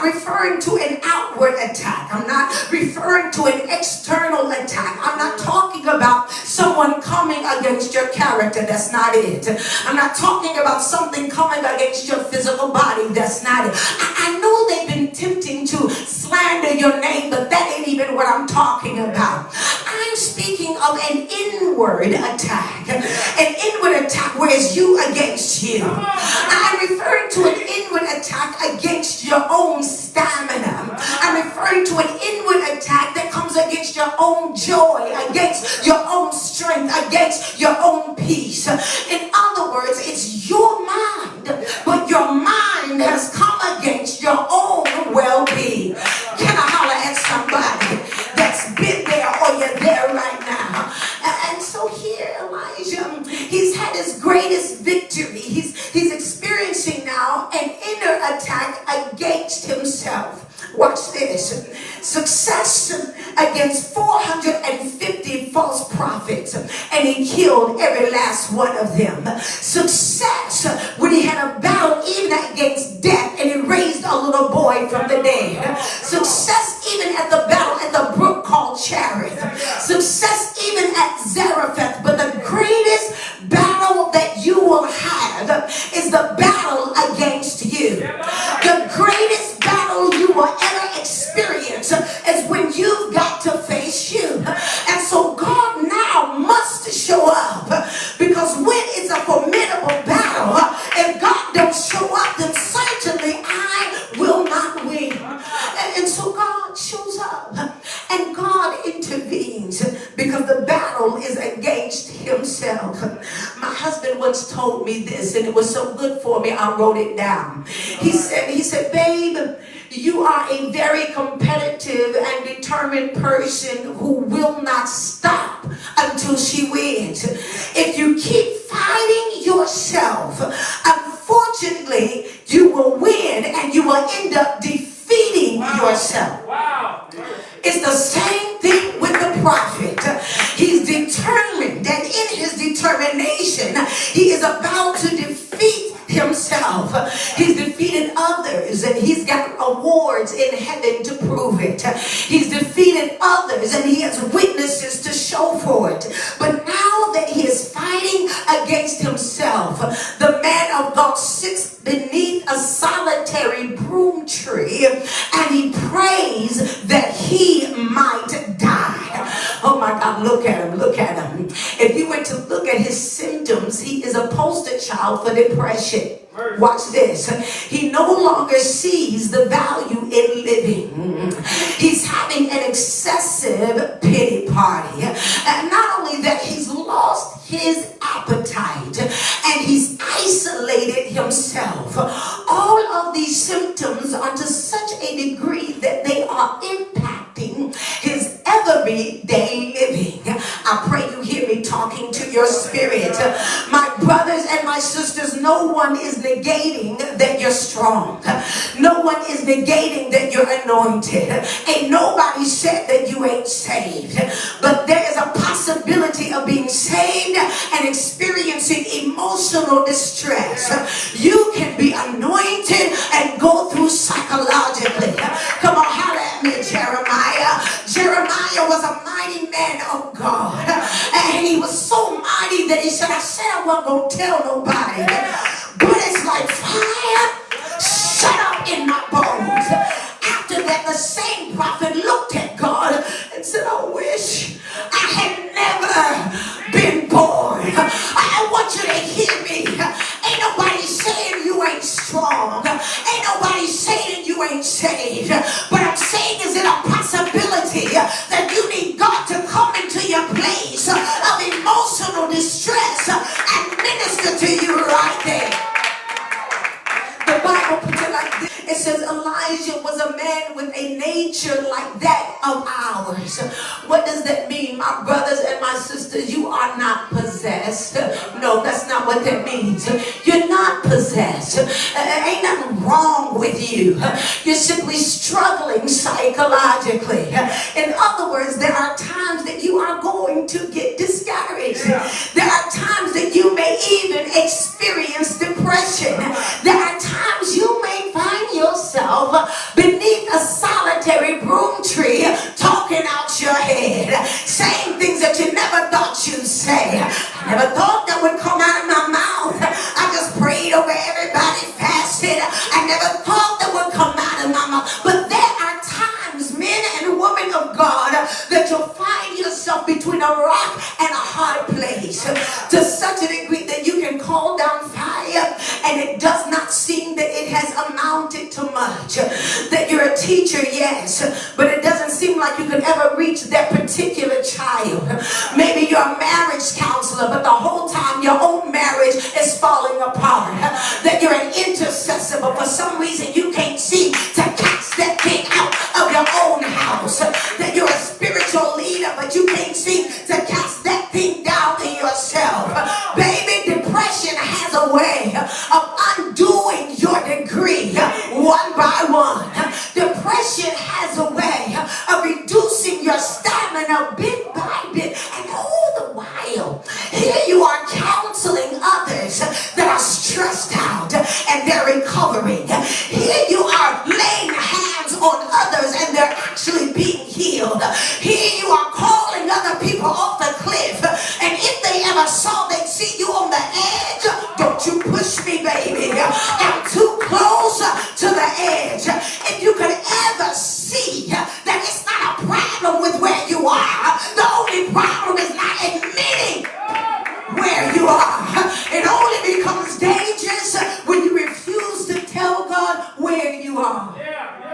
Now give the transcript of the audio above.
not referring to an outward attack. I'm not referring to an external attack. I'm not talking about someone coming against your character. That's not it. I'm not talking about something coming against your physical body. That's not it. I know they've been tempting to slander your name, but that ain't even what I'm talking about. I'm speaking of an inward attack. An inward attack where it's you against you. I'm referring to an inward attack against your own stamina. I'm referring to an inward attack that comes against your own joy, against your own strength, against your own peace. In other words, it's your mind, but your mind has come against your own well-being. Can I holler at somebody that's been there or you're there right now? And so here Elijah, he's had his greatest victory. He's experiencing now an inner attack against himself. Watch this. Success against 450 false prophets, and he killed every last one of them. Success when he had a battle even against death, and he raised a little boy from the dead. Success even at the battle at the brook called Cherith. Success even at Zarephath. But the greatest battle that you will have is the battle against you. The greatest battle you will ever experience is when you've got to face you. And so God now must show up, because when it's a formidable battle, if God don't show up, then certainly I will not win. And so God shows up and God intervenes, because the battle is against himself. My husband once told me this, and it was so good for me, I wrote it down. He said, babe, you are a very competitive and determined person who will not stop until she wins. If you keep fighting yourself, unfortunately, you will win and you will end up defeating yourself. Wow. It's the same thing with the prophet. He's determined, and in his determination, he is about to defeat himself. He's defeated others, and he's got awards in heaven to prove it. He's defeated others, and he has witnesses to show for it. But now that he is fighting against himself, the man of God sits beneath a solitary broom tree, and he prays that he might die. Oh my God, look at him, look at him. If you were to look at his symptoms, he is a poster child for depression. Watch this. He no longer sees the value in living. He's having an excessive pity party. And not only that, he's lost his appetite and he's isolated himself. All of these symptoms are to such a degree that they are impacting his everyday living. I pray you hear me talking to your spirit. My brothers and my sisters, no one is negating that you're strong. No one is negating that you're anointed. Ain't nobody said that you ain't saved. But there is a possibility of being saved and experiencing emotional distress. You can be anointed and go through psychologically. Come on, holler at me, Jeremiah. Jeremiah was a mighty man of God. And he was so mighty that he said, I said I wasn't going to tell nobody. But it's like fire shut up in my bones. After that, the same prophet looked at God and said, I wish I had never been born. I want you to hear me. Ain't nobody saying you ain't strong. Ain't nobody saying you ain't saved. But I'm saying, is it a possibility that you need God to come into your place of emotional distress and minister to you right there? The Bible puts it like this. It says Elijah was a man with a nature like that of ours. What does that mean? My brothers and my sisters, you are not possessed. No, that's not what that means. You're not possessed. Ain't nothing wrong with you. You're simply struggling psychologically. In other words, there are times that you are going to get discouraged. There are times that you may even experience depression. There are times you may find yourself beneath tree, talking out your head, saying things that you never thought you'd say. I never thought that would come out of my mouth. I just prayed over everybody, fasted. I never thought that would come out of my mouth. But there are times, men and women of God, that you'll find yourself between a rock and a hard place, to such a degree that you can call down fire and it does not seem that it has amounted to much. That you're a teacher, yes, but it doesn't seem like you can ever reach that particular child. Maybe you're a marriage counselor, but the whole time your own marriage is falling apart. That you're an intercessor, but for some reason you can't see to cast that thing out of your own house. That you're a spiritual leader, but you can't see to cast that thing down in yourself. Baby, depression has a way of undoing your degree one by one. Depression has a way of reducing your stamina bit by bit. And all the while, here you are counseling others that are stressed out and they're recovering. Here you are laying hands on others and they're actually being healed. Here you are calling other people off the cliff, and if they ever saw